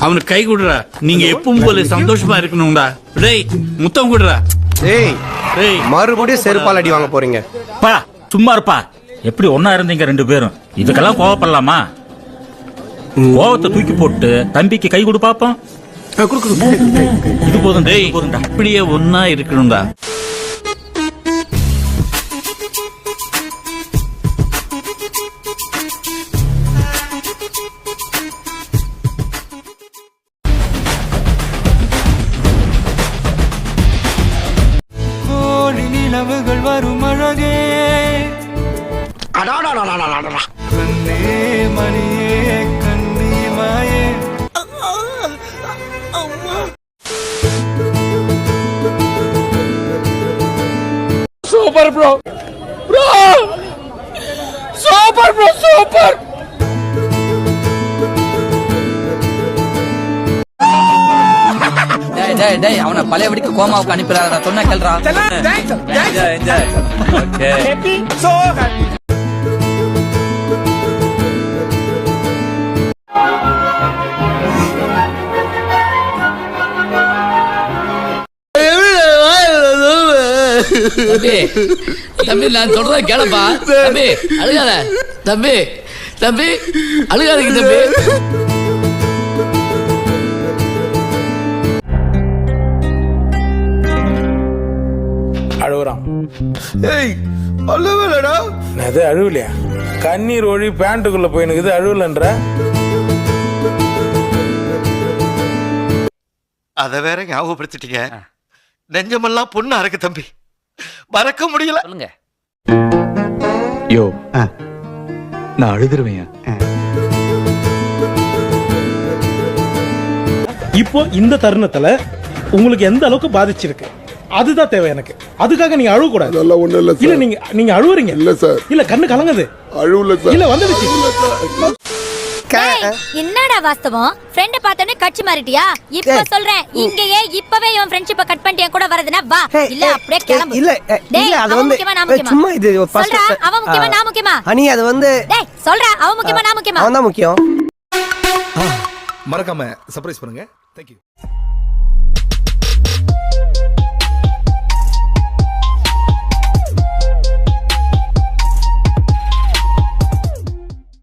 அவனுக்கு கை கொடுறா. நீங்க எப்பவும் போல சந்தோஷமா இருக்கணும்டா. டேய் முத்தம் கொடுறா. ஏய் டேய் மறுபடியும் செருப்பால் அடி வாங்க போறீங்க. பா சும்மா இருப்பா. எப்படி ஒன்னா இருந்தீங்க ரெண்டு பேரும்? இதுக்கெல்லாம் கோவப்படலாமா? கோவத்தை தூக்கி போட்டு தம்பிக்கு கை கொடு பாப்போம். இது போதும். டேய் இப்படியே ஒன்னா இருக்கணும்டா. நிலவுகள் வரும் அழகே கண்ணே மணியே கண்ணே மாயே. Super bro. Bro super bro super. டேய் அவனை பழையபடிக்கு கோமாவுக்கு அனுப்பிடாத சொன்ன கேள்றா. தம்பி நான் சொல்றத கேளப்பா. தம்பி அழுகாத. தம்பி தம்பி அழுகாதீங்க தம்பி. அழுகுறான். ஏய் அழுவலடா. அது அழுவலையா? கண்ணீர் ஒழி பேண்ட்டுக்குள்ள போயினுக்குது அழுவலன்ற. அத வேற ஞாபகப்படுத்திட்டீங்க. நெஞ்சமெல்லாம் பொண்ணா இருக்கு தம்பி, மறக்க முடியல. சொல்லுங்க. யோ நான் அழுதுருவேன். இப்போ இந்த தருணத்துல உங்களுக்கு எந்த அளவுக்கு பாதிச்சிருக்கு அதுதான் தேவை எனக்கு. அதுக்காக நீங்க அழுவ கூடாது. அதெல்லாம் ஒண்ணும் இல்ல இல்ல நீங்க அழுவுறீங்க. இல்ல சார். இல்ல கண்ணு கலங்குது. அழுவல சார். இல்ல வந்துடுச்சு. என்னடா வாஸ்தவம்? ஃப்ரெண்ட பார்த்தனே கட்சி மாறிட்டியா? இப்ப சொல்றேன், இங்கேயே இப்பவே இவன் ஃப்ரெண்ட்ஷிப்பை கட் பண்ணிட்டு என் கூட வரதுனா வா, இல்ல அப்படியே கிளம்பு. இல்ல அது வந்து சும்மா இது சொல்றா, அவன் முக்கியமா நான் முக்கியமா? அனி அது வந்து டேய் சொல்றா, அவன் முக்கியமா நான் முக்கியமா? அவன் தான் முக்கியம். மறக்காம சர்ப்ரைஸ் பண்ணுங்க. Thank you.